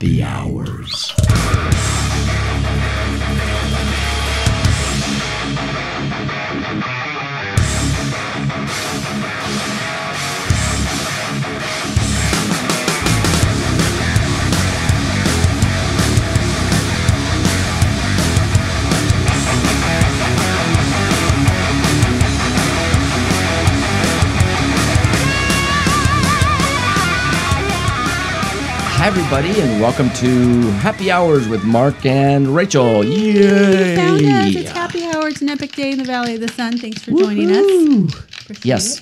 Happy Hours. Hi, everybody, and welcome to Happy Hours with Mark and Rachel. Yay! You found us. It's Happy Hour. It's an epic day in the Valley of the Sun. Thanks for joining us. Appreciate Yes,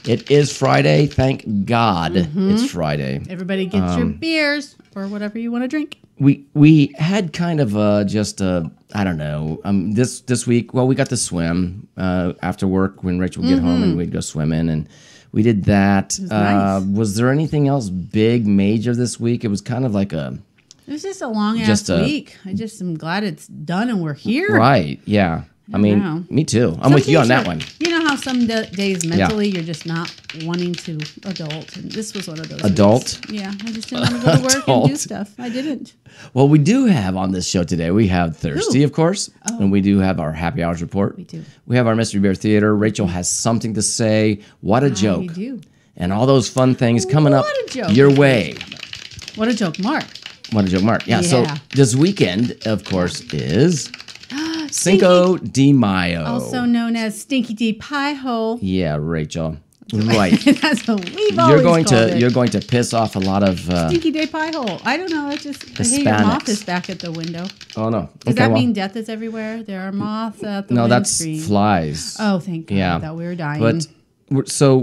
it. it is Friday. Thank God it's Friday. Everybody gets your beers or whatever you want to drink. We had kind of just a, I don't know, this week, well, we got to swim after work when Rachel would get home and we'd go swimming, and we did that. Nice. Was there anything else big, major this week? It was kind of like a... It was just a long-ass week. I just am glad it's done and we're here. Right, yeah. I mean, know. me too. I'm with you on that one. You know how some days mentally you're just not wanting to adult, and this was one of those Adult? weeks. Yeah, I just didn't want to go to work and do stuff. I didn't. Well, we do have on this show today, we have Thirsty, of course, and we do have our Happy Hours report. We do. We have our Mystery Bear Theater. Rachel has something to say. What a joke. We do. And all those fun things coming up What a joke. your way. What a joke, Mark. What a joke, Mark. Yeah, so Yeah. this weekend, of course, is Cinco de Mayo. Also known as Stinky D Pie Hole. Yeah, Rachel. Right. That's what we've always called it. You're going to piss off a lot of Stinky Day Pie Hole. I don't know. I hey, your moth is back at the window. Oh no. Does that mean death is everywhere? There are moths at the No, windscreen. that's flies. Oh, thank God. Yeah. I thought we were dying. But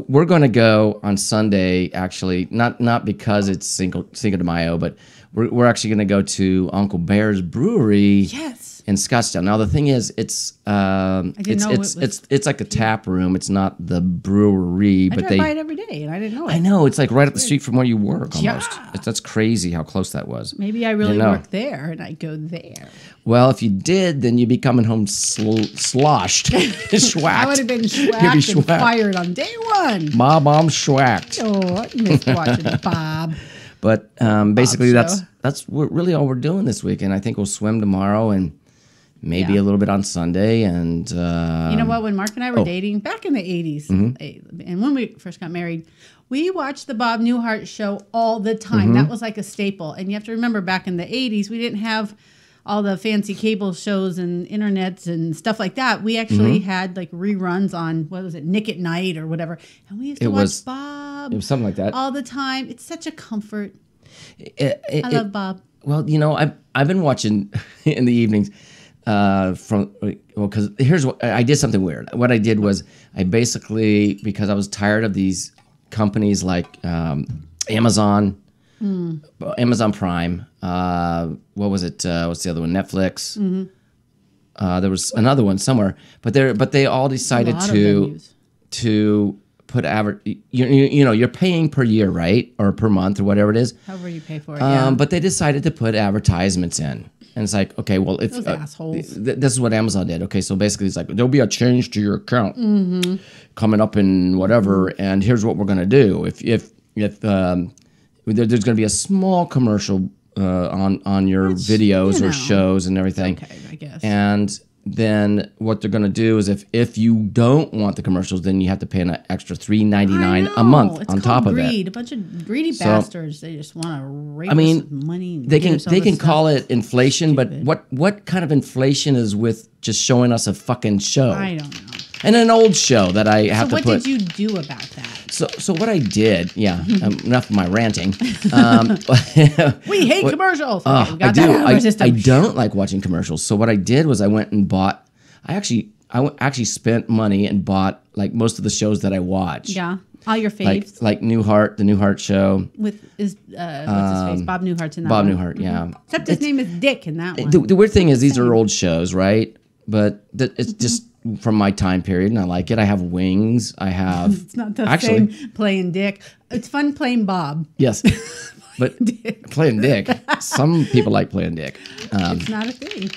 we're going to go on Sunday. Actually, not because it's Cinco de Mayo, but we're actually going to go to Uncle Bear's Brewery. Yes. In Scottsdale. Now the thing is, it's like a tap room. It's not the brewery, I but drive by it every day, and I didn't know it. I know it's like right up the street from where you work almost. Yeah. That's crazy how close that was. Maybe I really work there, and I go there. Well, if you did, then you'd be coming home sloshed, schwacked. I would have been You'd be schwacked and schwacked. fired on day one. Bob, I'm schwacked. Oh, I missed watching Bob. But basically, show. that's really all we're doing this week, and I think we'll swim tomorrow and maybe a little bit on Sunday. And You know what? When Mark and I were dating back in the 80s, and when we first got married, we watched the Bob Newhart show all the time. That was like a staple. And you have to remember, back in the 80s, we didn't have all the fancy cable shows and internets and stuff like that. We actually had like reruns on, what was it, Nick at Night or whatever. And we used to watch Bob. It was something like that. All the time. It's such a comfort. I love Bob. Well, you know, I've been watching in the evenings because here's what I did. Something weird. What I did was I basically, because I was tired of these companies like Amazon, Amazon Prime. What was it? What's the other one? Netflix. There was another one somewhere, but they all decided to put you know, you're paying per year, right, or per month or whatever it is. However you pay for it. But they decided to put advertisements in. And it's like, okay, well, if Those assholes. This is what Amazon did. Okay, so basically, it's like there'll be a change to your account coming up in whatever, and here's what we're gonna do. If there's gonna be a small commercial on your videos or shows and everything. Okay, I guess. And then what they're gonna do is if you don't want the commercials, then you have to pay an extra $3.99 a month on top of it. A bunch of greedy bastards. They just want to rape us with money. They can call it inflation, but what kind of inflation is with just showing us a fucking show? I don't know. And an old show that I have to put. So what did you do about that? So what I did, enough of my ranting. We hate commercials. Oh, Okay, we got I do. that out of our system. I don't like watching commercials. So what I did was I went and bought. I actually spent money and bought like most of the shows that I watch. Yeah, all your faves. Like Newhart, the Newhart show. With what's his face? Bob Newhart's in that Bob one. Newhart, yeah. Except his name is Dick in that one. The weird thing is these are old shows, right? But it's just from my time period, and I like it. I have Wings. I have. It's not the same playing Dick. It's fun playing Bob. Yes, but playing Dick. Some people like playing Dick. It's not a thing.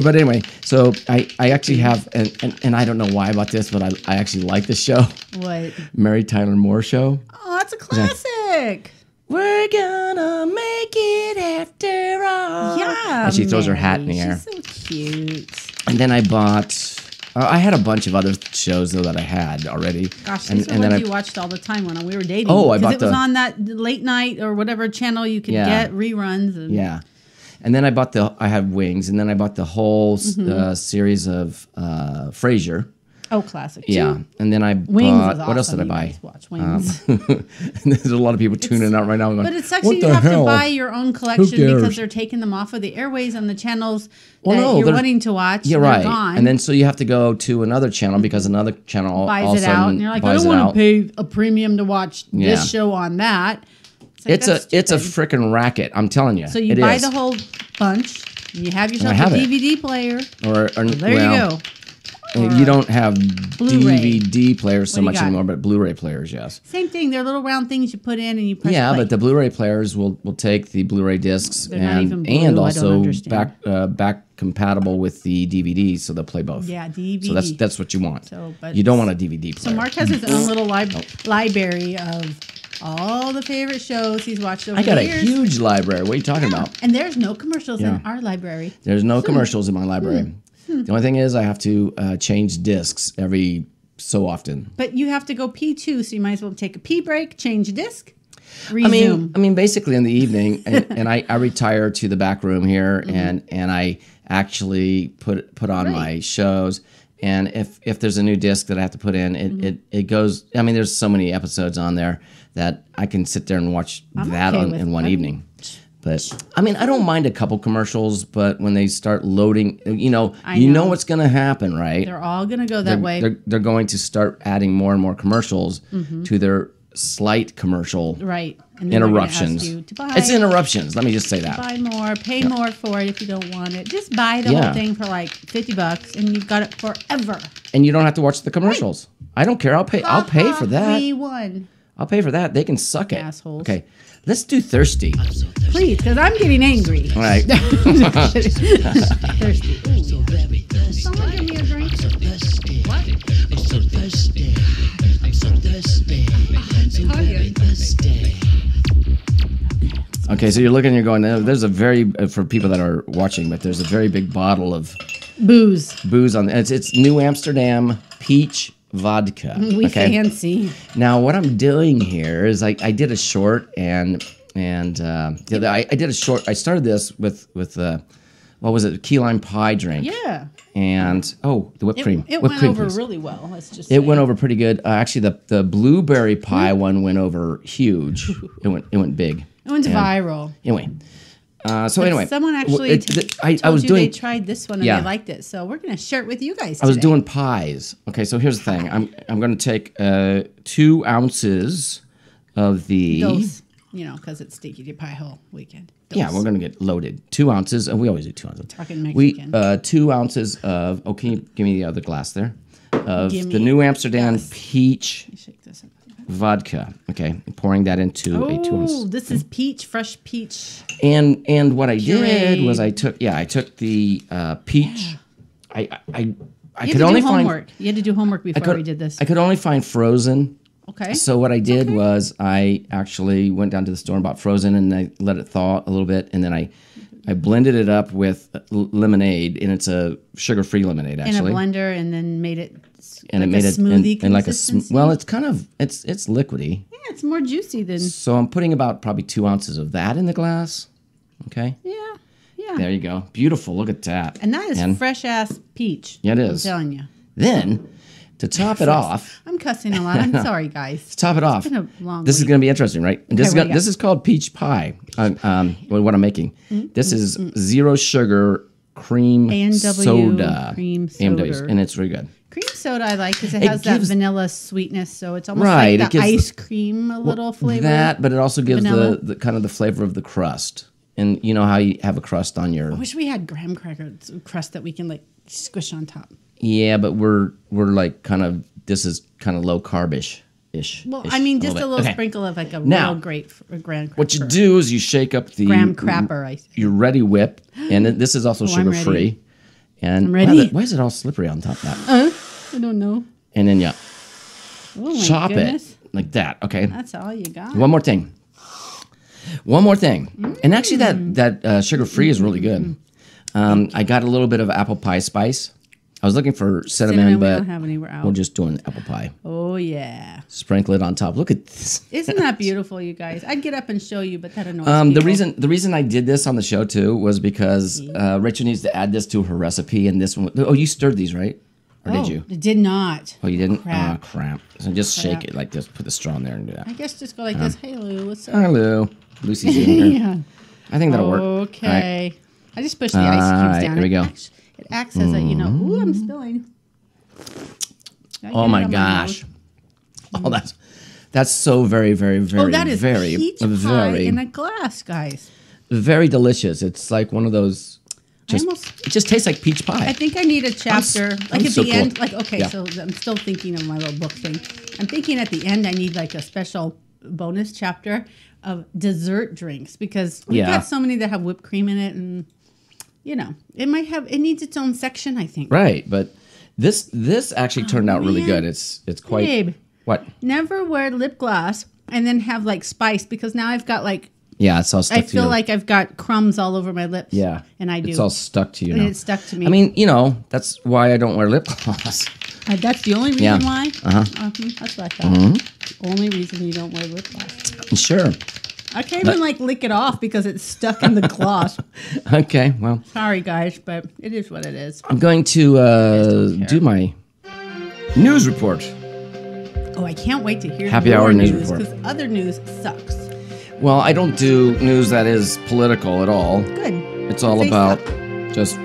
But anyway, so I actually have, and I don't know why about this, but I actually like this show. What? Mary Tyler Moore Show. Oh, that's a classic. We're gonna make it and she throws her hat in the Mary, air. She's so cute. And then I bought. I had a bunch of other shows though that I had already. Gosh, and, these are and then ones I, you watched all the time when we were dating. Oh, I 'Cause bought it was the- on that late night or whatever channel you could get reruns. And yeah, and then I had Wings, and then I bought the whole series of Frasier. Oh, classic. Yeah, too. and then I Wings bought. is awesome. What else did I You buy? guys watch Wings. And there's a lot of people tuning out right now. Going, But it's what actually you the have hell? to buy your own collection cares? because they're taking them off of the airways on the channels Well, that no, you're they're- wanting to watch. You're They're right, gone. and then so you have to go to another channel because another channel all buys of a it out, sudden and you're like, I buys don't it want out. to pay a premium to watch Yeah. this show on that. Like, It's that's a stupid. freaking racket. I'm telling you. So you it buy is. the whole bunch. And you have yourself have a it. DVD player. or There well, you go. You don't have Blu-ray. DVD players so What do you much got? anymore, but Blu-ray players, yes. Same thing. They're little round things you put in and you press Yeah, play. but the Blu-ray players will take the Blu-ray discs They're not even and blue, I don't also understand. back compatible with the DVD, so they'll play both. Yeah, DVD. So that's what you want. So, but you don't want a DVD player. So Mark has his own little library of all the favorite shows he's watched over I got the a years. huge library. What are you talking about? And there's no commercials Yeah. in our library. There's no commercials in my library. The only thing is I have to change discs every so often. But you have to go pee too, so you might as well take a pee break, change a disc, resume. I mean, basically in the evening, and I retire to the back room here, and I actually put on my shows. And if there's a new disc that I have to put in, it goes. I mean, there's so many episodes on there that I can sit there and watch that okay with- in one evening. But I mean, I don't mind a couple commercials, but when they start loading, you know know. what's going to happen, right? They're all going to go that way. They're going to start adding more and more commercials to their slight commercial Right. And then they're gonna ask interruptions. you to buy, It's interruptions. Let me just say that. buy more, pay more for it if you don't want it. Just buy the whole thing for like $50 and you've got it forever. And you don't have to watch the commercials. I don't care. I'll pay for that. We won. I'll pay for that. They can suck it. Assholes. Okay. Let's do Thirsty. Please, because I'm getting angry. All right. Thirsty. Ooh, yeah. Someone give me a drink. What? I'm so thirsty. I'm so thirsty. I'm so very thirsty. Okay, so you're looking, you're going, there's a very, for people that are watching, but there's a very big bottle of Booze. booze on it's New Amsterdam peach vodka. We fancy. Now, what I'm doing here is I did a short I did a short. I started this with what was it? Key lime pie drink. Yeah. And the whipped cream. It Whipped went cream, over please. really well. Let's just It say. went over pretty good. Actually, the blueberry pie one went over huge. It went big. It went viral. Anyway. So anyway, Someone actually I told was you doing. they tried this one and Yeah. they liked it. So we're going to share it with you guys I was today. doing pies. Okay, so here's the thing. I'm going to take 2 ounces of the. Dose, because it's Stinky Pie Hole weekend. Dose. Yeah, we're going to get loaded. 2 ounces, and we always do 2 ounces. Talking We Mexican. 2 ounces of. Oh, can you give me the other glass there? Of Give the me- New Amsterdam peach Shake this up. vodka. Okay, pouring that into a 2 ounce. Oh, this is peach, fresh peach. And what I did Pureed. was I took the peach. I You could had to only do find homework. You had to do homework before we did this. I could only find frozen. Okay. So what I did was I actually went down to the store and bought frozen, and I let it thaw a little bit, and then I blended it up with lemonade, and it's a sugar-free lemonade in a actually. blender and then made it And like it made a it smoothie and like a consistency. well, it's kind of it's liquidy. Yeah, it's more juicy than So I'm putting about probably 2 ounces of that in the glass. Okay, yeah. there you go. Beautiful. Look at that. And that is fresh ass peach. Yeah, it is. I'm telling you. Then to top it off. I'm cussing a lot. I'm sorry, guys. Top it off. been a long This is week. going to be interesting, right? And Okay, what do you got? this is called peach pie. What I'm making. This is zero sugar cream A&W soda. cream A&W, soda. and it's really good. Cream soda I like because it It has that gives- vanilla sweetness, so it's almost Right, like it the gives ice cream a little flavor. That, but it also gives Vanilla. the kind of the flavor of the crust. And you know how you have a crust on your. I wish we had graham cracker crust that we can like squish on top. Yeah, but we're like kind of. This is kind of low carbish. Well, I mean, just a little Okay. sprinkle of like a Now, real great graham cracker. What you do is you shake up the Graham crapper, I think. your Ready Whip, and this is also I'm sugar ready. free. And I'm ready. Why is it all slippery on top of that? I don't know. And then you Oh my chop goodness. it like that. Okay. That's all you got. One more thing. And actually, that sugar free is really good. I got a little bit of apple pie spice. I was looking for cinnamon, we but don't have anywhere else. we're just doing apple pie. Oh yeah. Sprinkle it on top. Look at this. Isn't that beautiful, you guys? I'd get up and show you, but that annoys people. The reason I did this on the show too was because Rachel needs to add this to her recipe, and this one. Oh, you stirred these, right? Or did you? It did not. Oh, you didn't? Crap. Oh, crap. So just shake it like this. Put the straw in there and do that. I guess just go like this. Hey, Lou, what's up? Hello. Lucy's in here. Yeah. I think that'll work. Okay. All right. I just push the ice cubes down. There we go. It acts as a, ooh, I'm spilling. Oh my gosh. Oh, that's so very, very, very, Oh, that is very, peach pie very, in a glass, guys. very delicious. It's like one of those. almost- It just tastes like peach pie. I think I need a chapter, I'm like at so the cool. end. Like, okay, Yeah. so I'm still thinking of my little book thing. I'm thinking at the end I need like a special bonus chapter of dessert drinks because we've got so many that have whipped cream in it, and it needs its own section, I think. Right, but this actually turned out really man. good. It's quite. Babe. What? Never wear lip gloss and then have like spice because now I've got like Yeah, it's all stuck I to feel your, like I've got crumbs all over my lips. Yeah, and I do. It's all stuck to you And now. it's stuck to me. I mean, that's why I don't wear lip gloss. That's the only reason Yeah. why. That's what I thought. Only reason you don't wear lip gloss. Sure. I can't even like lick it off because it's stuck in the gloss. Okay, well, Sorry, guys, but it is what it is. I'm going to do my news report. Oh, I can't wait to hear Happy your hour news news report. because other news sucks. Well, I don't do news that is political at all. Good. It's all Say about suck. just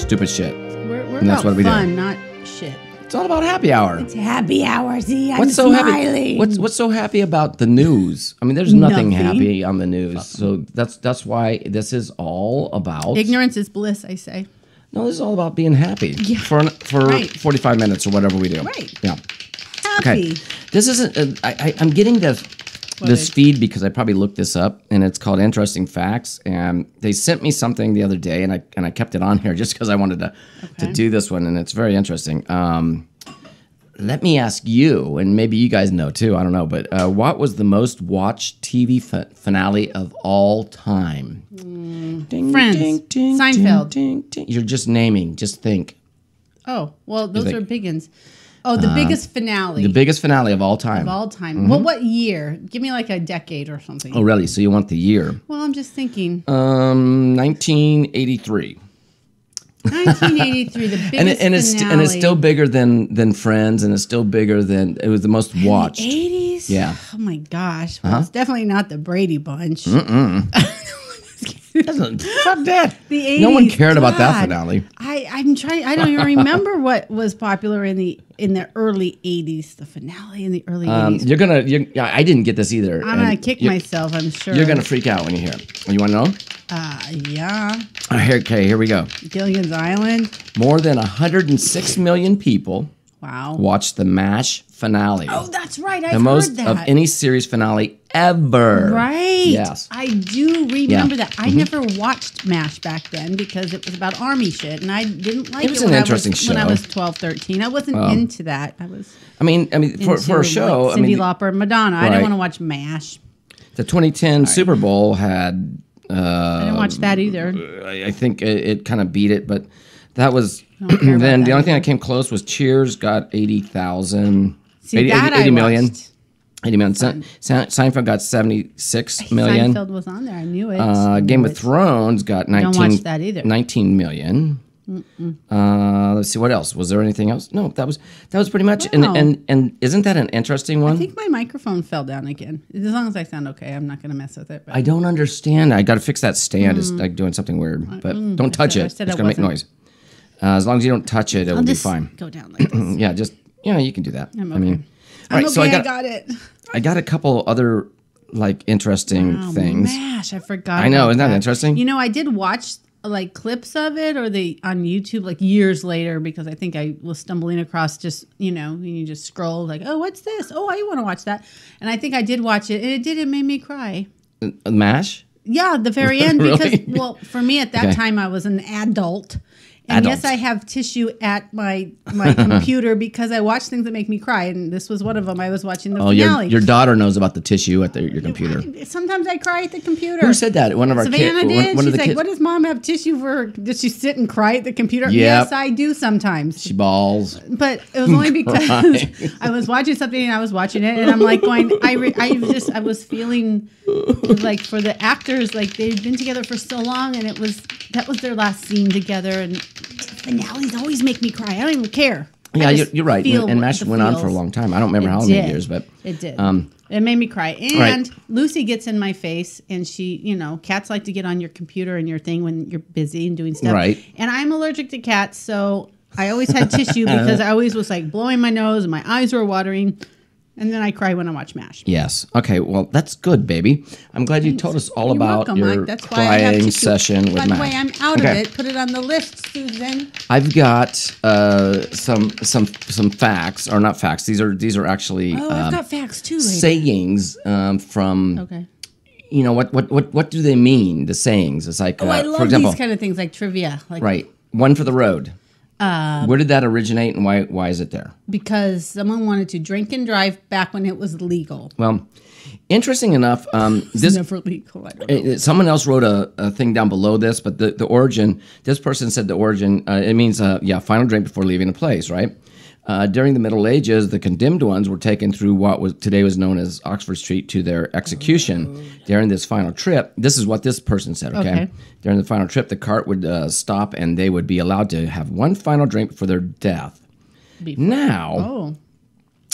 stupid shit. We're And that's about what we do. fun, not shit. It's all about happy hour. It's happy hour. See, I'm What's so smiling. happy? What's so happy about the news? I mean, there's nothing Nothing. happy on the news. So that's why this is all about. Ignorance is bliss, I say. No, this is all about being happy for Right. 45 minutes or whatever we do. Right. Yeah. Happy. Okay. This isn't. I'm getting this is? feed because I probably looked this up, and it's called Interesting Facts. And they sent me something the other day, and I kept it on here just because I wanted to do this one, and it's very interesting. Let me ask you, and maybe you guys know too. I don't know, but what was the most watched TV finale of all time? Ding, Friends. ding, ding, Seinfeld. Ding, ding, ding. You're just naming. Just think. Oh, well, those think- are big ones. Oh, the biggest finale The biggest finale of all time. of all time. Well, what year? Give me like a decade or something. Oh, really? So you want the year? Well, I'm just thinking. 1983. 1983, the biggest And it's finale. still bigger than Friends, and it's still bigger than it was the most watched. 80s? Yeah. Oh my gosh. Well, it's definitely not the Brady Bunch. Fuck that. The 80s. No one cared about that God. finale. I'm trying. I don't even remember what was popular in the early 80s. The finale in the early 80s. I didn't get this either. I'm gonna kick myself. I'm sure. You're gonna freak out when you hear it. You want to know? Yeah. Here we go. Gilligan's Island. More than 106 million people Wow. watched the MASH finale. Oh, that's right. I've the most heard that. of any series finale ever. Right. Yes. I do remember that. I never watched MASH back then because it was about army shit, and I didn't like it. It was when an I interesting When I show. was 12, 13. I wasn't into that. I was I mean, for a into, show, like, Cyndi I mean, Lauper, Madonna. I Right. didn't want to watch MASH. the 2010 Super Bowl had. I didn't watch that either. I think it kind of beat it, but that was. care about Then the that only thing either. that came close was Cheers, got 80,000. See, that 80 I million. watched. 80 million. Seinfeld got 76 million. Seinfeld was on there. I knew it. Game of Thrones got 19. Don't watch that either. 19 million. Let's see what else. Was there anything else? No, that was pretty much. Wow. And isn't that an interesting one? I think my microphone fell down again. As long as I sound okay, I'm not going to mess with it. But I don't understand. I got to fix that stand. It's like doing something weird. But don't touch I it. said It's I going to make wasn't. noise. As long as you don't touch it, it will I'll be just fine. go down like this. Yeah, just you can do that. I'm I okay. mean, I'm right. okay. So I got it. I got a couple other like interesting Oh, things. MASH, I forgot. I know, about isn't that interesting? You know, I did watch like clips of it or on YouTube like years later because I think I was stumbling across just, and you just scroll like, oh, what's this? Oh, I want to watch that. And I think I did watch it and it made me cry. MASH. Yeah, the very end Really? because, well, for me at that Okay. time I was an adult And Adults. yes, I have tissue at my computer because I watch things that make me cry, and this was one of them. I was watching the Oh, finale. your daughter knows about the tissue at your computer. Sometimes I cry at the computer. Who said that? One of our Savannah kids. did. One of She's the like, kids. "What does mom have tissue for? Does she sit and cry at the computer?" Yep. Yes, I do sometimes. She balls. But it was only because I was watching something and I was watching it, and I'm like going, I was feeling like for the actors, like they'd been together for so long, and that was their last scene together, and finales always make me cry. I don't even care. Yeah, I just you're right. feel And MASH the went on for a feels. long time. I don't remember It how many did. years, but It did. It made me cry. And Right. Lucy gets in my face, and she, cats like to get on your computer and your thing when you're busy and doing stuff. Right. And I'm allergic to cats, so I always had tissue because I always was like blowing my nose and my eyes were watering. And then I cry when I watch MASH. yes. Okay, well, that's good, baby. I'm glad you told us all You're about welcome, your Mike. That's why I have crying tissue. session with By the MASH. way, I'm out Okay. of it. Put it on the list, Susan. I've got some facts, or not facts. These are actually Oh, I've got facts too. Later. sayings from Okay. what do they mean? The sayings. It's like, Oh, I love for example, these kind of things like trivia. Like right, one for the road. Where did that originate, and why is it there? because someone wanted to drink and drive back when it was legal. Well, interesting enough, this Never legal. I don't know. someone else wrote a thing down below this, but the origin. This person said the origin. It means final drink before leaving a place, right? During the Middle Ages, the condemned ones were taken through what was today was known as Oxford Street to their execution. During this final trip, this is what this person said. Okay, during the final trip, the cart would stop, and they would be allowed to have one final drink before their death. Now, Oh,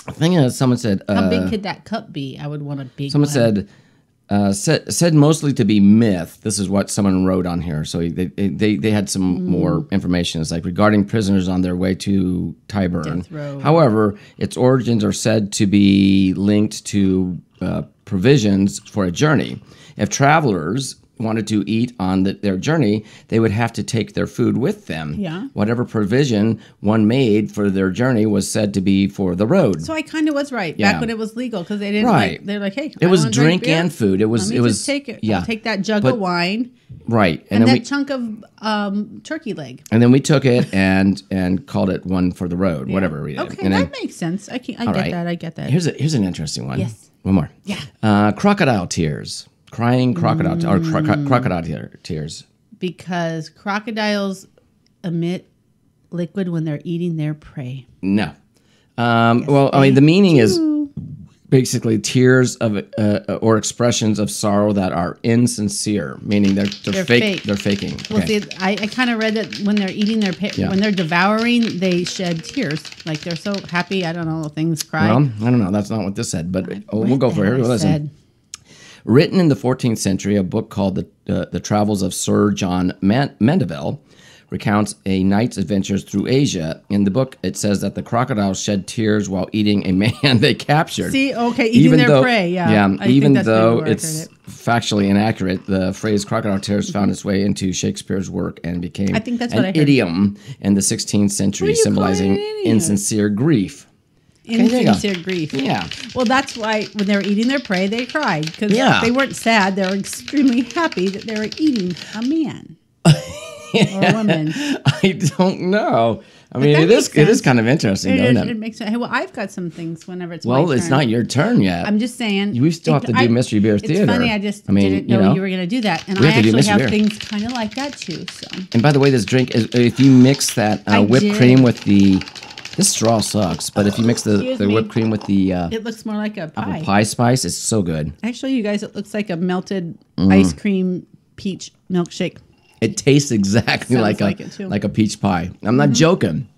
the thing is, someone said. how big could that cup be? I would want a big Someone one. said mostly to be myth. This is what someone wrote on here. So they had some more information. It's like regarding prisoners on their way to Tyburn. Death row. However, its origins are said to be linked to provisions for a journey. If travelers wanted to eat on their journey, they would have to take their food with them. Yeah. Whatever provision one made for their journey was said to be for the road. So I kind of was right Yeah. back when it was legal because they didn't Right. like. They're like, hey, It I was wanna drink beer. and food. It was Let me it was just take it. yeah. I'll take that jug But- of wine Right. and then that we chunk of turkey leg. And then we took it and called it one for the road, whatever. Okay, and then, that makes sense. I get right. that. I get that. here's an interesting one. Yes. One more. Yeah. Crocodile tears, crying crocodile or crocodile tears. Because crocodiles emit liquid when they're eating their prey. No. Well, I mean, the meaning is basically tears of or expressions of sorrow that are insincere, meaning they're They're fake. fake. They're faking. Well, Okay. see, I kind of read that when they're eating their Yeah. when they're devouring, they shed tears. Like they're so happy. I don't know. Things cry. Well, I don't know. That's not what this said, but we'll go for it. Here, listen. Said. Written in the 14th century, a book called The Travels of Sir John Mandeville recounts a knight's adventures through Asia. In the book, it says that the crocodiles shed tears while eating a man they captured. See, okay, eating their prey, yeah. I think even that's though before I it's heard it. factually inaccurate, the phrase crocodile tears found its way into Shakespeare's work and became I think that's an what I heard. idiom in the 16th century, you calling symbolizing an idiot? insincere grief. there you go. Insincere grief. Yeah. Well, that's why when they were eating their prey, they cried because Yeah. they weren't sad. They were extremely happy that they were eating a man or a woman. I don't know. I mean, that it makes is sense. kind of interesting, It doesn't is, it? it makes sense. Hey, well, I've got some things whenever it's Well, my it's turn. not your turn yet. I'm just saying. We still have to do Mystery Beer Theater. It's funny. I just didn't know you were going to do that, and We I have to do actually Mystery have Beer. things kind of like that too. So And by the way, this drink is if you mix that I whipped did. cream with the this straw sucks, but if you mix Excuse the me. whipped cream with the it looks more like a pie. pie spice, it's so good. Actually, you guys, it looks like a melted Mm. ice cream peach milkshake. It tastes exactly Sounds like like it, too. a peach pie. I'm not joking.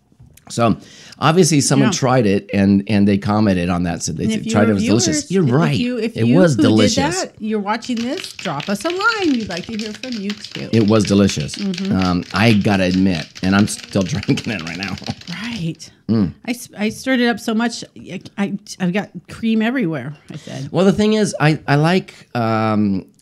So obviously someone Yeah. tried it and they commented on that. So they And if tried it. It you're was viewers, delicious. You're if right. you- if it you was who delicious. Did that, you're watching this. Drop us a line. We'd like to hear from you too. It was delicious. Mm-hmm. I gotta admit, and I'm still drinking it right now. Right. Mm. I stirred it up so much. I've got cream everywhere. I said. Well, the thing is, I like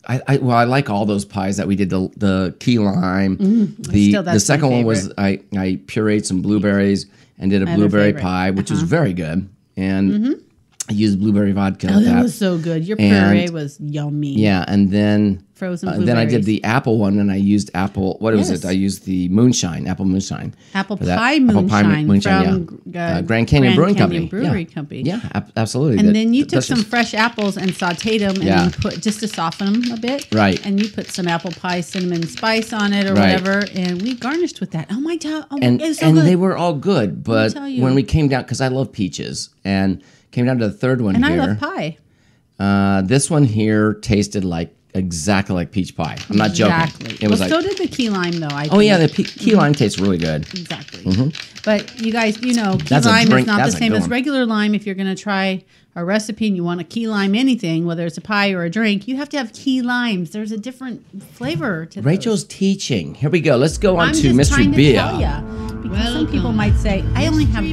I like all those pies that we did. The key lime. Still, The that's second my one was I pureed some blueberries and did a have a blueberry favorite. pie, which was very good. And I used blueberry vodka. Oh, with that that was so good. Your And- puree was yummy. Yeah, and then Frozen then I did blueberries. the apple one, and I used apple. What was Yes. it? I used the moonshine, apple moonshine. Apple for that. pie Apple pie moonshine from Grand Canyon Brewing Company. Brewery Yeah. Company. Yeah, absolutely. And That- then you took that's some just- fresh apples and sauteed them, and Yeah. then put just to soften them a bit. Right. And you put some apple pie cinnamon spice on it or Right. whatever, and we garnished with that. Oh my god! Oh, and it was so and good. they were all good, but tell you. when we came down, because I love peaches, and came down to the third one and here. I love pie. This one here tasted like exactly like peach pie. I'm not Exactly. joking. It was so like, did the key lime though. I oh yeah, think. the key lime tastes really good. Exactly. But you guys, key That's a lime drink- is not the that's a same good as one. regular lime. If you're going to try a recipe and you want to key lime anything, whether it's a pie or a drink, you have to have key limes. There's a different flavor to Rachel's teaching. Here we go. Let's go on I'm to just Mystery trying to Beer. tell ya, because some people might say, I only have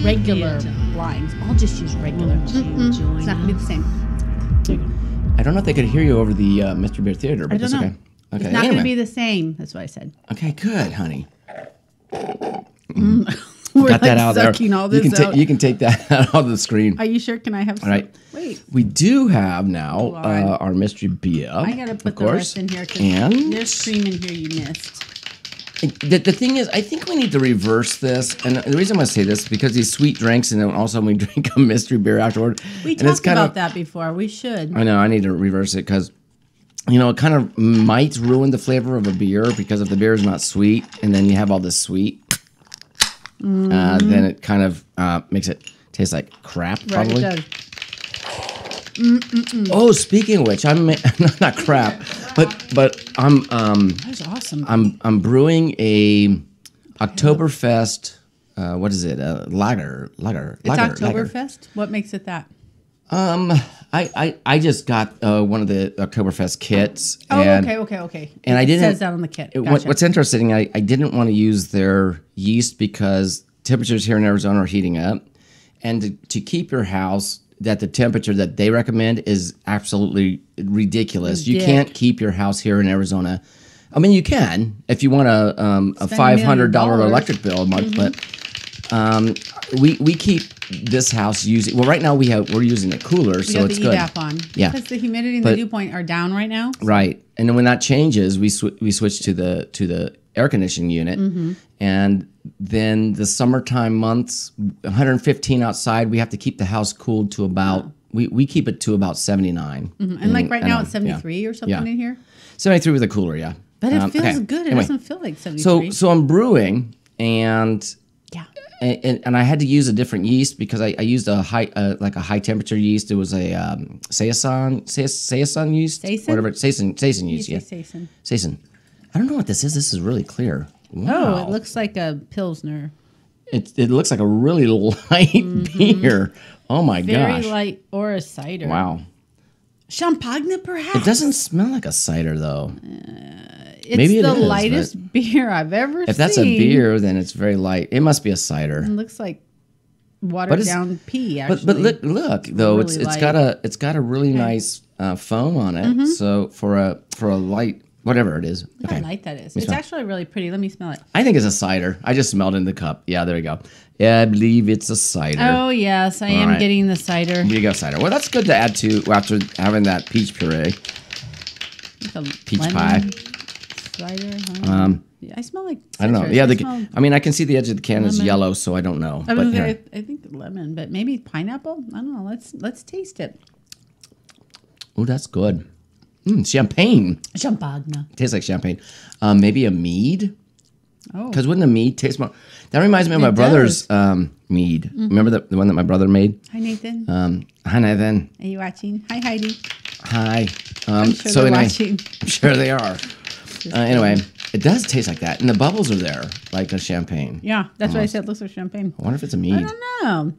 regular limes. I'll just use regular. It's not going to be the same. There you go. I don't know if they could hear you over the Mr. Beer Theater, but I don't that's know. okay. Okay. It's not going to anyway. be the same. That's what I said. Okay, good, honey. We're Got that out there. sucking all You this can out. you can take that out of the screen. Are you sure? Can I have some? All right. Wait. We do have now Hold on. our mystery beer. I got to put of the course. rest in here And because there's cream in here you missed. the thing is, I think we need to reverse this. And the reason I say this is because these sweet drinks, and then also we drink a mystery beer afterward. We and it's talked about that before. We should. I know, I need to reverse it because, it kind of might ruin the flavor of a beer because if the beer is not sweet and then you have all this sweet, then it kind of makes it taste like crap, Right, probably. it does. Oh, speaking of which, I'm not crap, but I'm That's awesome. I'm brewing a Oktoberfest. What is it? Lager. It's Oktoberfest. What makes it that? I just got one of the Oktoberfest kits. Oh, and, okay. And I It didn't. says that on the kit. Gotcha. What's interesting, I didn't want to use their yeast because temperatures here in Arizona are heating up, and to keep your house at the temperature that they recommend is absolutely ridiculous. You Dick. can't keep your house here in Arizona. I mean, you can if you want a Spend $1 million. $500 electric bill a month, but we keep this house using. Well, right now we're using a cooler, We so got it's the good. EDAP on. Yeah. Because the humidity and But- the dew point are down right now. Right, and then when that changes, we switch to the air conditioning unit, Mm-hmm. and then the summertime months, 115 outside, we have to keep the house cooled to about. We keep it to about 79. And like right now it's yeah. 73 or something Yeah. in here. 73 with a cooler, yeah. But it feels okay. good. It Anyway, doesn't feel like 73. so I'm brewing, and yeah. and I had to use a different yeast because I used a high high temperature yeast. It was a Saison yeast, Saison? whatever Saison You yeast, say yeah. Saison. Saison. I don't know what this is. This is really clear. Oh, Wow. it looks like a Pilsner. It looks like a really light beer. Oh my Very gosh. light or a cider. Wow. Champagne, perhaps. It doesn't smell like a cider though. It's maybe it the is, lightest beer I've ever seen. If that's a beer, then it's very light. It must be a cider. It looks like watered it's- down pea, actually. But look though, Really it's got a really nice foam on it. So for a light whatever it is. Look Okay. how light that is. me It's smell. actually really pretty. Let me smell it. I think it's a cider. I just smelled it in the cup. Yeah, there we go. Yeah, I believe it's a cider. Oh, yes. I am right. getting the cider. Here you go, cider. Well, that's good to add to after having that peach puree. Like a Peach lemon pie. Cider. Huh? Yeah, I smell like I don't know. citrus. Yeah, I smell- I mean, I can see the edge of the can is lemon. yellow, so I don't know. I, But was gonna here. say, I think lemon, but maybe pineapple. I don't know. Let's taste it. Oh, that's good. Champagne. Champagne. Tastes like champagne. Maybe a mead. Oh, Because wouldn't a mead taste more? That reminds me of my It brother's mead. Remember the one that my brother made? hi Nathan. Hi, Nathan. Are you watching? Hi Heidi. Hi. I'm sure so they're anyway, watching. I'm sure they are. Anyway, it does taste like that, and the bubbles are there, like a champagne. Yeah, that's what I said. It looks like champagne. I wonder if it's a I mead. don't know.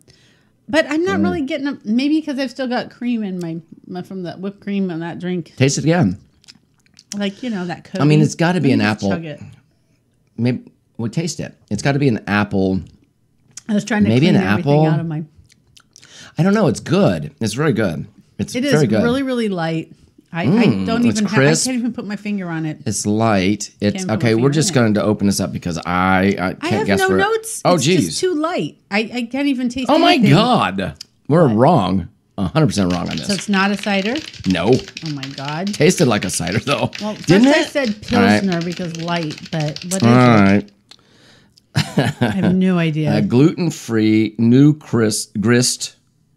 But I'm not really getting a, maybe because I've still got cream in my from that whipped cream on that drink. Taste it again. Like, that coating. I mean, it's got to be Let an me just apple. chug it. Maybe we'll taste it. It's got to be an apple. I was trying to Maybe clean an everything apple. out of my. I don't know. It's good. It's very good. It's It is very good. really, really light. I don't it's even have, I crisp. can't even put my finger on it. It's light. It's Can't put my okay. We're finger just in it. going to open this up because I I can't have guess no where. notes. Oh, it's geez. just too light. I can't even taste Oh my anything. God. We're wrong. 100% wrong on this. So it's not a cider? No. Oh my God. Tasted like a cider, though. Well, first Didn't I it? said All right. Pilsner because light, but what is All it? right. I have no idea. Gluten-free, new grist,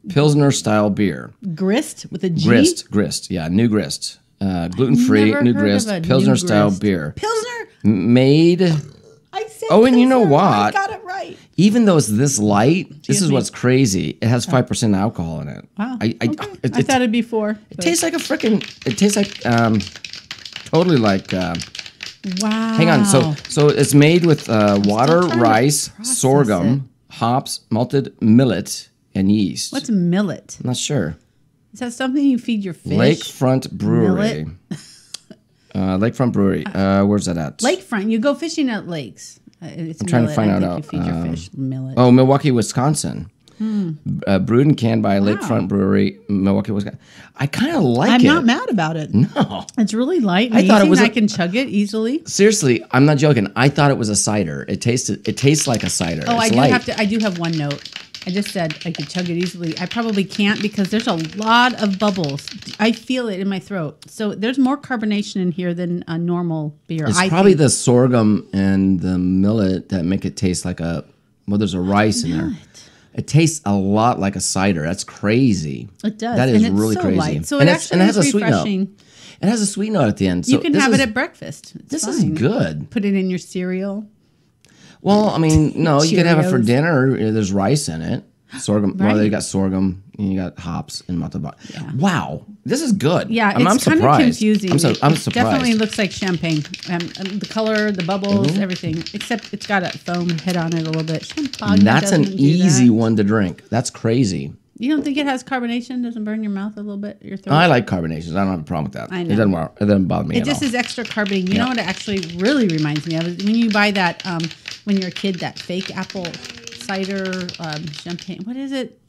Pilsner-style beer. Grist with a G? Grist. Yeah, new grist. Gluten-free, Never new heard grist, of a new Pilsner-style grist. beer. Pilsner? Made, I said Oh, and you know Pilsner. I what? got it right. even though it's this light, this is me. what's crazy. It has 5% alcohol in it. Wow. I Okay. I thought it'd be 4. it tastes like a freaking. It tastes like totally like. Wow. Hang on. So it's made with water, trying to rice, process sorghum, hops, malted millet, and yeast. What's millet? I'm not sure. Is that something you feed your fish? Lakefront Brewery. Lakefront Brewery. Where's that at? Lakefront. You go fishing at lakes. It's I'm trying to millet. find I out. think you feed your fish millet. Oh, Milwaukee, Wisconsin. Brewed and canned by Lakefront Brewery, Milwaukee, Wisconsin. I kind of like I'm it. not mad about it. No. It's really light and I thought it easy, was and a- I can chug it easily. Seriously, I'm not joking. I thought it was a cider. It tastes like a cider. Oh, it's I do light. I do have one note. I just said I could chug it easily. I probably can't because there's a lot of bubbles. I feel it in my throat. So there's more carbonation in here than a normal beer. It's I probably think. the sorghum and the millet that make it taste like a. Well, there's a rice in there. It tastes a lot like a cider. That's crazy. It does. That is and it's really so crazy. Light. So and it it's- actually and it has is a sweet note. refreshing. It has a sweet note at the end. So You can this have is, it at breakfast. It's This is fine. good. Put it in your cereal. Well, I mean, no, you could have it for Cheerios. dinner. There's rice in it. Sorghum. Well, Right. you got sorghum and you got hops and malted butter. Wow, this is good. Yeah, I'm it's kind of surprised. confusing. I'm It surprised. definitely looks like champagne. The color, the bubbles, Mm-hmm. everything. Except it's got a foam head on it a little bit. Champagne That's an doesn't do easy that. one to drink. That's crazy. You don't think it has carbonation? Doesn't burn your mouth a little bit? Your throat? I like carbonations. I don't have a problem with that. I It know. doesn't bother me It at just all. is extra carbonating. You know what it actually really reminds me of is when you buy that when you're a kid, that fake apple cider champagne. What is it?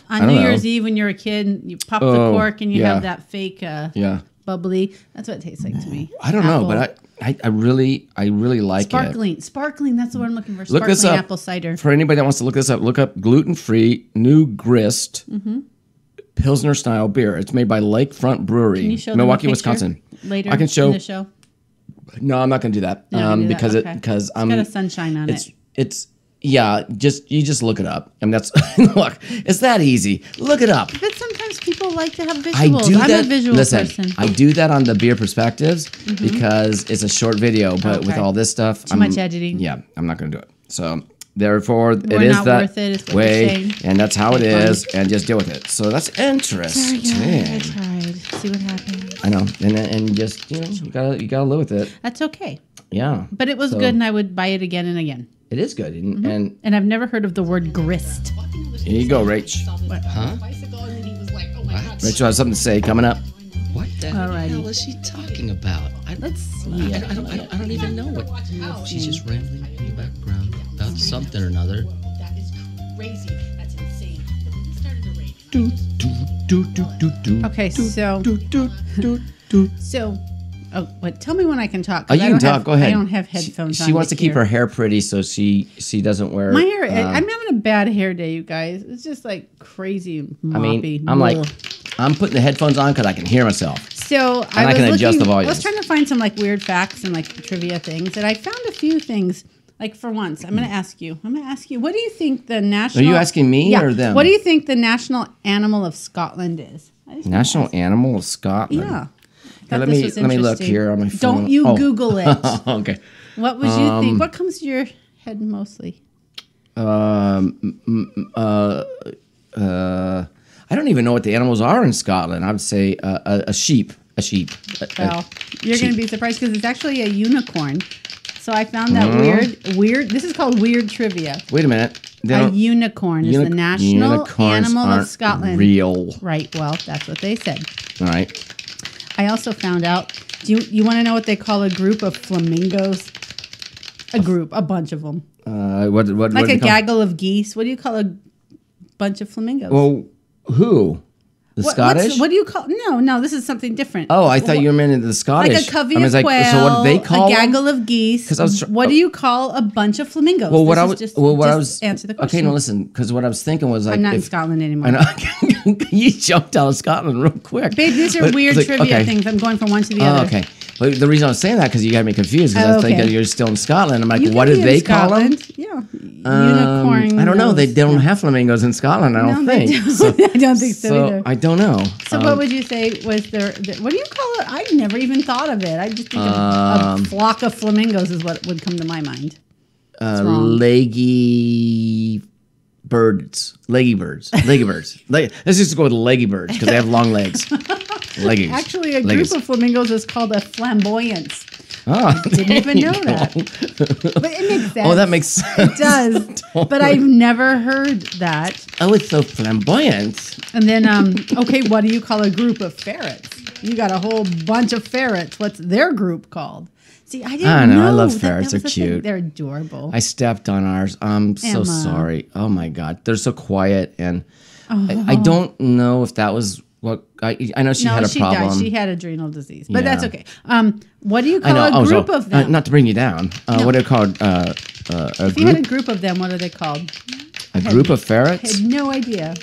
On don't New know. Year's Eve when you're a kid, you pop the Oh, cork and you yeah. have that fake Yeah. bubbly. That's what it tastes like to me. I don't know, Apple. but I really like it. Sparkling. That's the word I'm looking for. Look Sparkling this up. apple cider. For anybody that wants to look this up, look up gluten-free new grist Pilsner style beer. It's made by Lakefront Brewery, Can you show them Milwaukee, a picture Wisconsin. later? I can show. in the show. No, I'm not going to do that. You're not gonna do that? Because Okay. because It's got a sunshine on it. It's yeah. You just look it up. I mean that's look. It's that easy. Look it up. But sometimes people like to have visuals. I do I'm that. a visual Listen, person. I do that on the beer perspectives because it's a short video. But with Okay. all this stuff, Too much editing. Yeah, I'm not going to do it. So therefore, it We're is not that worth it, is what you're way, saying. and that's how it Have fun. is, and just deal with it. So that's interesting. I tried. See what happens. I know, and just you gotta live with it. That's okay. Yeah, But it was So- good, and I would buy it again and again. it is good, and And I've never heard of the word grist. here you go, Rach. Huh? Rachel has something to say coming up. What the Alrighty. hell is she talking about? Let's see. I don't even know what. She's just rambling in the background about something or another. That is crazy. That's insane. But then he started to rage. Okay, so, oh, what? Tell me when I can talk. 'cause Oh, you I can don't talk. have- Go ahead. I don't have headphones on. She wants to keep hear. her hair pretty, so she doesn't wear. My hair. I'm having a bad hair day, you guys. It's just like crazy and I moppy. mean, I'm like, Ugh. I'm putting the headphones on because I can hear myself. So I was can adjust the I volume. was trying to find some like weird facts and like trivia things, and I found a few things. Like for once, I'm going to ask you. What do you think the national? Are you asking me Yeah. or them? What do you think the national animal of Scotland is? I just wanna National ask. animal of Scotland. Yeah. Here, Thought let this me was look interesting. here on my phone. Don't you Oh. Google it. Okay. What would you think? What comes to your head mostly? I don't even know what the animals are in Scotland. I would say a sheep. A sheep. Well, you're going to sheep. be surprised because it's actually a unicorn. So I found that Mm-hmm. weird. This is called weird trivia. Wait a minute. They A don't- unicorn is the national unicorns animal of aren't Scotland. Real. Right. Well, that's what they said. All right. I also found out. Do you want to know what they call a group of flamingos? A bunch of them, What like do a they call- gaggle of geese. What do you call a bunch of flamingos? Well, who? The Scottish? What do you call? No, this is something different. Oh, I thought you were meant the Scottish. Like a covey I was of like, quail, so what do they call a gaggle them? of geese. 'Cause I was what do you call a bunch of flamingos? Well, what This I is was answer the question. Okay, no, listen, because what I was thinking was like, I'm not in Scotland anymore. I know you jumped out of Scotland real quick. Babe, these are But weird it's like, trivia okay. things. I'm going from one to the Oh, other. okay. But the reason I was saying that because you got me confused because I think okay. you're still in Scotland. I'm like, You what can did be in they call them? Scotland. Yeah, unicorn. I don't know. They don't have flamingos in Scotland. I don't No, they think. don't. So, I don't think so either. I don't know. So what would you say was there? What do you call it? I never even thought of it. I just think a flock of flamingos is what would come to my mind. wrong. Leggy birds. Let's just go with leggy birds because they have long legs. Leggies. Actually, a Leggies. group of flamingos is called a flamboyance. Oh, Didn't even know there you that. go. But it makes sense. Oh, that makes sense. It does. But I've never heard that. Oh, it's so flamboyant. And then, okay, what do you call a group of ferrets? You got a whole bunch of ferrets. What's their group called? See, I didn't I know, I know love that ferrets. was They're a thing. cute. They're adorable. I stepped on ours. I'm so Emma. sorry. Oh my God, they're so quiet, and I don't know if that was what I know. She had a problem. died. She had adrenal disease, but that's Yeah. okay. What do you I call know. a group of them? Not to bring you down. What are they called? A If you had a group? group of them, what are they called? A group of I ferrets? had no idea.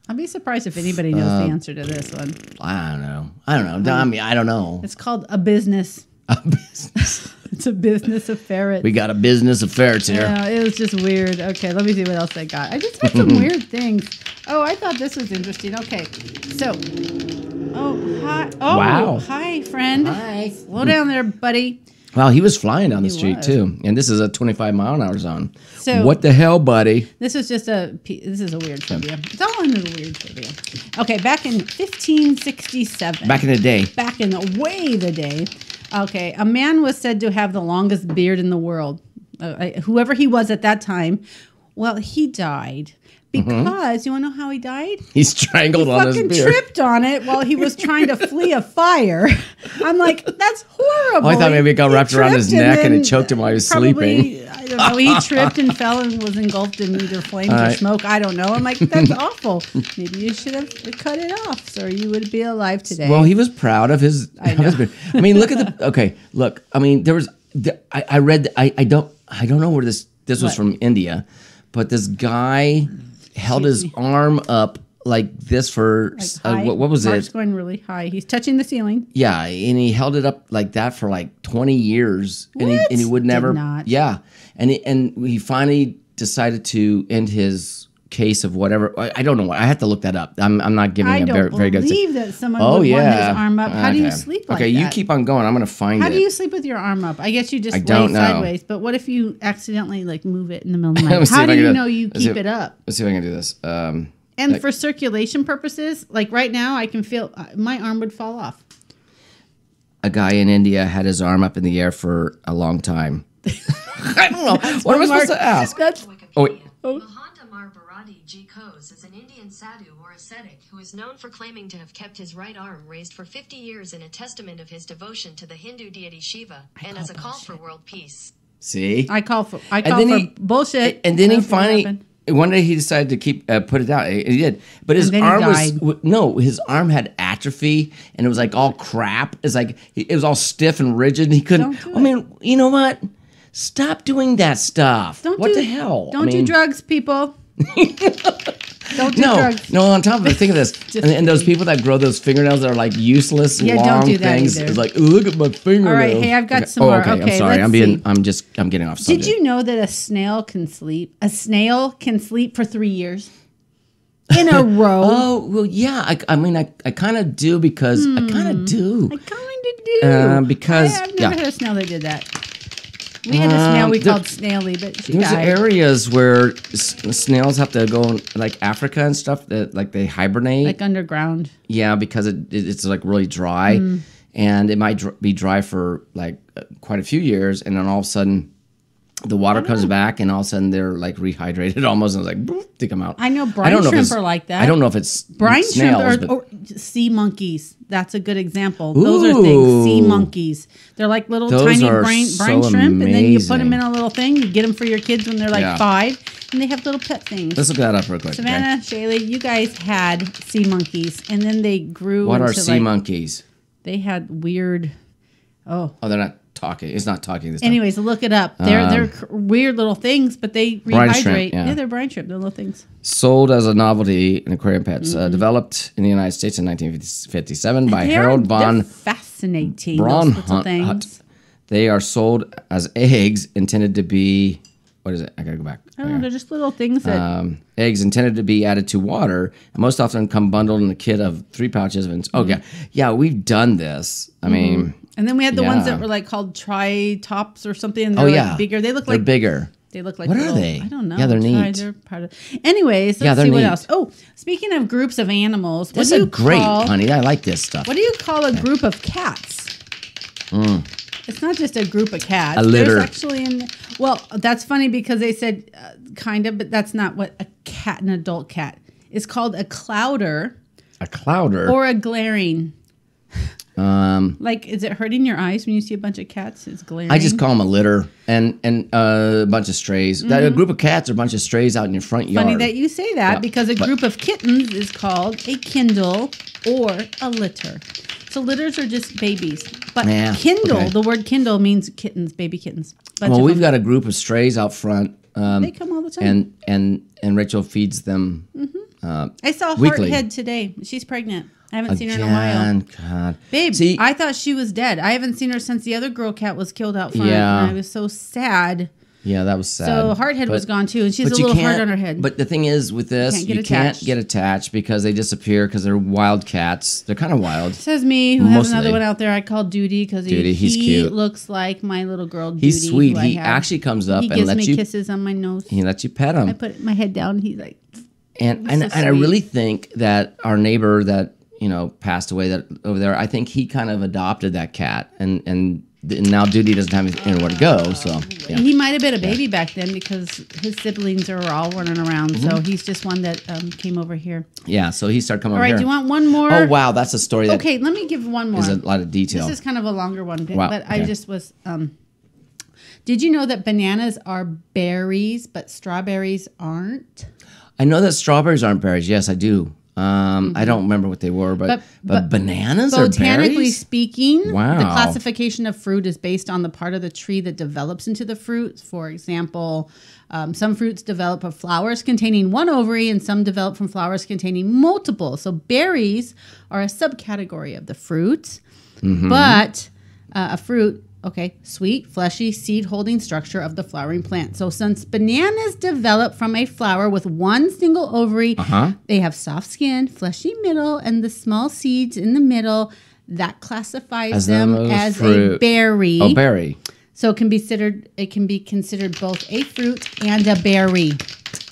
I'd be surprised if anybody knows the answer to this one. I don't know. I mean, I don't know. It's called a business. A business. It's a business of ferrets. We got a business of ferrets here. Yeah, it was just weird. Okay, let me see what else I got. I just had some weird things. Oh, I thought this was interesting. Okay, so, hi. Oh, Wow. hi, friend. Hi. Slow down there, buddy. Wow, he was flying down the street was. too, and this is a 25-mile-an-hour zone. So- what the hell, buddy? This is just this is a weird trivia. It's all under the weird trivia. Okay, back in 1567. Back in the day, Back in the day. Okay, a man was said to have the longest beard in the world. Whoever he was at that time. Well, he died because you want to know how he died? he strangled on his Fucking beard. tripped on it while he was trying to flee a fire. I'm like, that's horrible. Oh, I thought maybe it got He wrapped around his tripped neck and it then choked him while he was probably, sleeping. I don't know. He tripped and fell and was engulfed in either flames or right. smoke. I don't know. I'm like, that's awful. Maybe you should have cut it off so you would be alive today. Well, he was proud of his. I know. beard. I mean, look at the. Okay, look. I mean, there was. I read. I don't know where this was What? from India, but this guy held his arm up like this for High. what was Mark's it? going really high. He's touching the ceiling. Yeah, and he held it up like that for like 20 years, and What? he would never. Did not. Yeah, and he finally decided to end his case of whatever. I don't know what. I have to look that up. I'm not giving I a don't very good. believe that someone Oh would want yeah, his arm up. How do you Okay. sleep like Okay, that? you keep on going. I'm gonna find How it. do you sleep with your arm up? I guess you just I lay don't know. sideways. But what if you accidentally like move it in the middle of the Let me night? see How if I do can you do- know you let's see keep if- it up? Let's see if I can do this. And for circulation purposes, like right now, I can feel my arm would fall off. A guy in India had his arm up in the air for a long time. I don't know. What am I supposed to ask? That's Oh, wait. Mahanta Bharati G. Kose is an Indian sadhu or ascetic who is known for claiming to have kept his right arm raised for 50 years in a testament of his devotion to the Hindu deity Shiva and as a call for world peace. See? I call for then he- bullshit. And then he That's what finally, happened. one day he decided to keep put it out. He did, but his And then he arm was died. no. His arm had atrophy, and it was like all crap. It's like it was all stiff and rigid. And he couldn't. Don't do I mean, you know what? Stop doing that stuff. Don't what do, the hell? Don't I mean, do drugs, people. Don't do No, drugs. no. On top of it, think of this, Just and those kidding. people that grow those fingernails that are like useless, Yeah, long don't do that things. either. It's like, look at my fingernail. All right, hey, I've got some Oh, more. okay, Okay, I'm sorry. let's see. I'm getting off subject. Did you know that a snail can sleep? A snail can sleep for 3 years in a row. Oh well, yeah. I mean, I kind of do because I kind of do. I kind of do. because- I've never yeah. had a snail that did that. We had a snail we there- called Snaily, but she There's died. areas where snails have to go in, like Africa and stuff that like they hibernate. Like underground. Yeah, because it's like really dry, and it might be dry for like quite a few years, and then all of a sudden the water comes back, and all of a sudden they're like rehydrated almost, and it's like boop, they come out. I know I brine don't know if shrimp it's- are like that. I don't know if it's Brine snails, shrimp but or sea monkeys. That's a good example. Those are things. Sea Ooh. monkeys. They're like little Those tiny are brine so shrimp, and then you put them amazing. in a little thing. You get them for your kids when they're like Yeah. 5, and they have little pet things. let's look that up real quick. Savannah, Shaylee, you guys had sea monkeys, and then they grew. What are into, sea like, monkeys? They had weird. Oh, Oh, they're not talking. It's not talking this time. anyways, look it up. They're weird little things, but they Brine rehydrate. shrimp, yeah. They're brine shrimp. They're little things. Sold as a novelty in aquarium pets. Mm-hmm. Developed in the United States in 1957 by They're- Harold they're von fascinating. Braun Those little things. They are sold as eggs intended to be. What is it? I gotta go back. I don't know. They're just little things that. Eggs intended to be added to water, and most often come bundled in a kit of 3 pouches of. Oh Mm-hmm. yeah, we've done this. I mean, And then we had the ones yeah. that were like called tri-tops or something. And they're yeah, like bigger. They look they're like bigger. They look like What are little, they? I don't know. Yeah, they're neat. They're part of. Anyways, Yeah, let's they're see what neat. else. Oh, speaking of groups of animals, This what do is you great, call, honey. I like this stuff. What do you call a group of cats? It's not just a group of cats. A litter. There's actually well, that's funny because they said kind of, but that's not what a cat, an adult cat, is called. A clouder A clouder. or a glaring. Like, is it hurting your eyes when you see a bunch of cats? It's glaring. I just call them a litter and a bunch of strays. That a group of cats or a bunch of strays out in your front yard. Funny that you say that because a group of kittens is called a kindle or a litter. So litters are just babies. But Yeah, kindle, okay. the word kindle means kittens, baby kittens. Bunch Well, of we've them. got a group of strays out front. They come all the time. And Rachel feeds them. I saw weekly. Hearthead today. She's pregnant. I haven't seen her in a while. Again, God. Babe, See, I thought she was dead. I haven't seen her since the other girl cat was killed out front. Yeah. And I was so sad. yeah, that was sad. So Hearthead was gone too, and she has a but you little heart can't- on her head. But the thing is, with this, Can't get you can't attached. get attached because they disappear because they're wild cats. They're kind of wild. Says me, who has Mostly. another one out there I call Duty because Duty, he's he cute. looks like my little girl Duty. He's sweet. who I He have. actually comes up He and gives lets me you. kisses on my nose. He lets you pet him. I put my head down. He's like, And so and I sweet. really think that our neighbor that passed away that over there, I think he kind of adopted that cat, and now Duty doesn't have anywhere to go. So yeah. he might have been a baby back then because his siblings are all running around. Mm-hmm. So he's just one that came over here. Yeah, so he started coming All over right, here. do you want one more? Oh wow, that's a story that Okay, let me give one more. is a lot of detail. This is kind of a longer one, Wow, but I okay. just was. Did you know that bananas are berries, but strawberries aren't? I know that strawberries aren't berries. Yes, I do. I don't remember what they were, but bananas are Botanically berries. speaking, Wow. the classification of fruit is based on the part of the tree that develops into the fruit. For example, some fruits develop from flowers containing one ovary, and some develop from flowers containing multiple. So berries are a subcategory of the fruit, but a fruit. Okay, sweet, fleshy, seed-holding structure of the flowering plant. So since bananas develop from a flower with one single ovary, they have soft skin, fleshy middle, and the small seeds in the middle. That classifies As them them as as a fruit. berry. Oh, berry. So it can be considered both a fruit and a berry.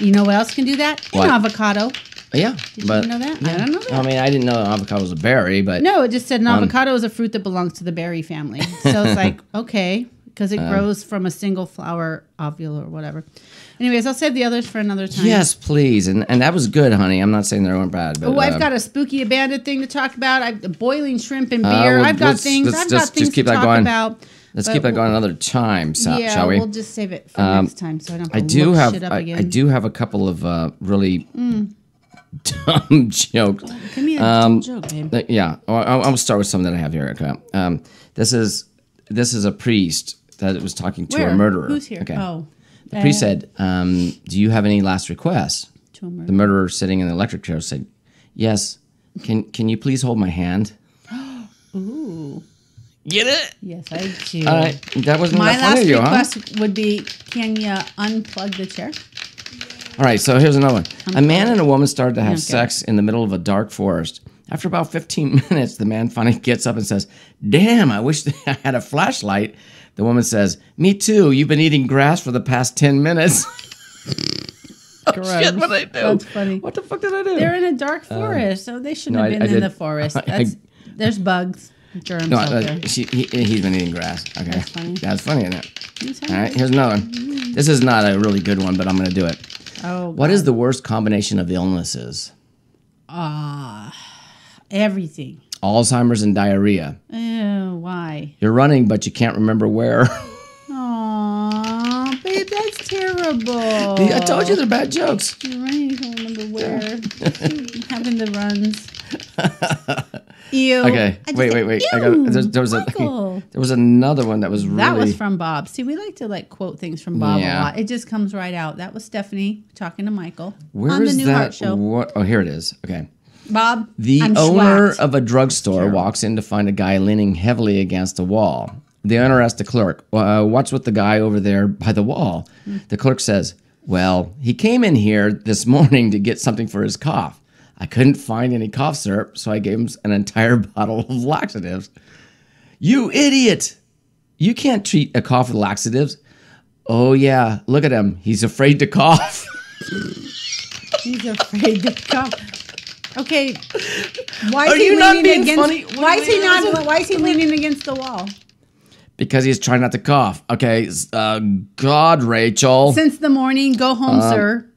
You know what else can do that? What? An avocado. Yeah, but you know that? I don't know that. I mean, I didn't know avocado was a berry, but No, it just said an avocado is a fruit that belongs to the berry family. So it's like, okay, because it grows from a single flower ovule or whatever. Anyways, I'll save the others for another time. yes, please. And that was good, honey. I'm not saying they weren't bad, but Oh, I've got a spooky abandoned thing to talk about. I've boiling shrimp and beer. well, I've got let's things. I've got just things keep to that talk going. about. Let's but keep that going another time, Yeah, shall we? we'll just save it for next time, so I don't I have to do look have shit up I again. do have a couple of really dumb jokes. Give me a joke, babe. Yeah, I'll start with some that I have here. Okay, this is a priest that was talking to Where? a murderer. Who's here? Okay. Oh, The priest said, "Do you have any last requests?" to a murder. The murderer, sitting in the electric chair, said, "Yes. Can you please hold my hand?" Ooh. Get it? Yes, I do. All right, that wasn't My that funny last to you, huh? request would be, can you unplug the chair? All right, so here's another one. A man and a woman started to have Okay. sex in the middle of a dark forest. After about 15 minutes, the man finally gets up and says, "Damn, I wish I had a flashlight." The woman says, "Me too. You've been eating grass for the past 10 minutes." Gross. Shit, what did I do? That's funny. What the fuck did I do? They're in a dark forest, so they shouldn't no, have been I in did- the forest. I- There's bugs. germs No, out there. he's been eating grass. Okay. That's funny. That's funny, isn't it? He's All right, here's another one. This is not a really good one, but I'm going to do it. Oh, What is the worst combination of illnesses? everything? Alzheimer's and diarrhea. Oh, why? You're running, but you can't remember where. Aw, babe, that's terrible. I told you they're bad jokes. You're right, you don't remember where. Having the runs. Ew. Okay, I just wait. said, I ew, got there was another one that was really. That was from Bob. See, we like to quote things from Bob Yeah. a lot. It just comes right out. That was Stephanie talking to Michael Where on the is New that? Heart Show. What? Oh, here it is. Okay. Bob, The I'm owner schwacked. of a drugstore walks in to find a guy leaning heavily against a wall. The owner asks the clerk, what's with the guy over there by the wall? The clerk says, well, he came in here this morning to get something for his cough. I couldn't find any cough syrup, so I gave him an entire bottle of laxatives. You idiot! You can't treat a cough with laxatives. Oh, yeah, look at him. He's afraid to cough. He's afraid to come. Okay, why is Are he you not leaning being against? funny? Why is he not? Why is he leaning against the wall? Because he's trying not to cough. Okay, God, Rachel. Since the morning, go home, sir.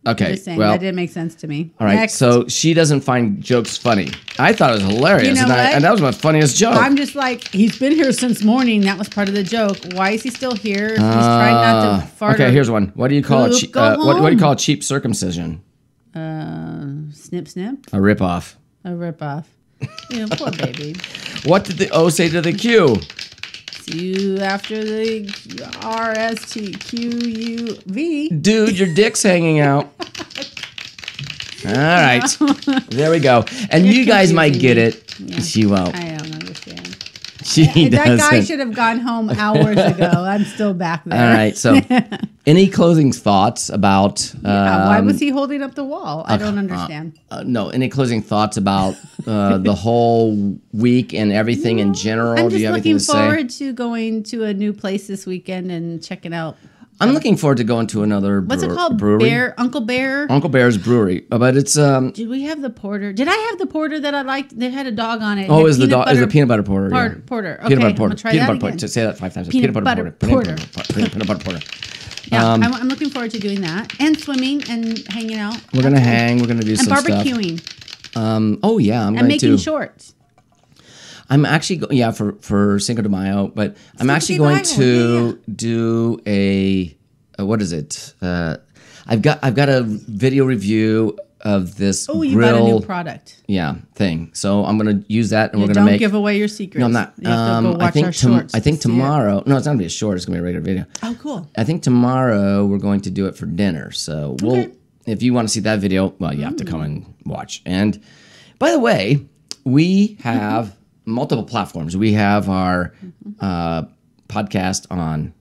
Okay, Just saying, well, that didn't make sense to me. all right. Next. So she doesn't find jokes funny. I thought it was hilarious, You know what? and that was my funniest joke. I'm just like, he's been here since morning. That was part of the joke. Why is he still here? He's trying not to fart. Okay, or here's one. What do you call poop. a cheap? Go What do you home. call a cheap circumcision? Snip, snip. A ripoff. A ripoff. Yeah, poor baby. What did the O say to the Q? See you after the RSTQUV. Dude, your dick's hanging out. All right, there we go. And You're you guys might confusing get me. it. Yeah. She won't. I don't understand. She That doesn't. guy should have gone home hours ago. I'm still back there. All right. So, any closing thoughts about? Why was he holding up the wall? I don't understand. No. Any closing thoughts about the whole week and everything in general? I'm Do you just have anything looking to say? forward to going to a new place this weekend and checking out. I'm looking forward to going to another What's it called? brewery. Bear, Uncle Bear. Uncle Bear's Brewery, but it's Did we have the porter? Did I have the porter that I liked? That had a dog on it. Oh, It is had the dog? Is the peanut butter porter? Porter. Yeah. Porter. Okay, Peanut butter I'm porter. gonna try Peanut that butter porter. again. Just say that 5 times. Peanut Peanut butter butter porter. Peanut butter porter. Yeah, I'm looking forward to doing that and swimming and hanging out. We're gonna hang. We're gonna do and some stuff. barbecuing Oh yeah, I'm and going making to. shorts. I'm actually for Cinco de Mayo, but I'm actually de going Mayo, to do a what is it? I've got a video review of this Oh, you grill, got a new product. yeah, thing. So I'm gonna use that, and we're gonna Don't make. give away your secrets. No, I'm not. You have to go I watch think our shorts I think to see it. tomorrow. No, it's not gonna be a short. It's gonna be a regular video. Oh, cool. I think tomorrow we're going to do it for dinner. So we'll. If you want to see that video, well, you have to come and watch. And by the way, we have multiple platforms. We have our podcast on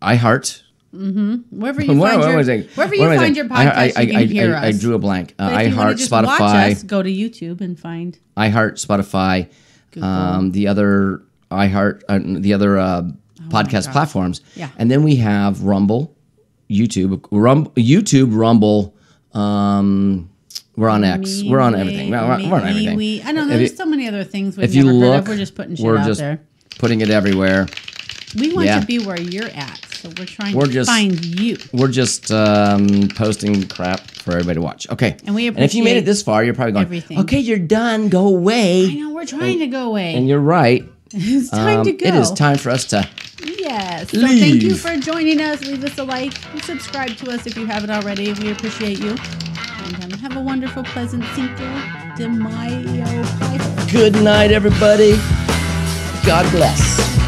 iHeart. Wherever you find your podcast, you can hear us. I drew a blank. But if you wanna iHeart, just watch Spotify, us, go to YouTube and find. iHeart, Spotify, the other iHeart, the other podcast platforms. Yeah. And then we have Rumble, YouTube, Rumble. We're on X. We're on everything. We're on everything. I know there's so many other things we've If you never heard look, of. We're just putting shit we're out just there. putting it everywhere. We want yeah. to be where you're at, so we're trying We're to just- find you. We're just posting crap for everybody to watch. Okay. And we if you made appreciate it this far, you're probably going, everything. okay, you're done. Go away. I know we're trying to go away. And you're right. It's time to go. It is time for us to. Yes. So thank you Leave. for joining us. Leave us a like. Subscribe to us if you haven't already. We appreciate you. And have a wonderful, pleasant Cinco de Mayo. Good night, everybody. God bless.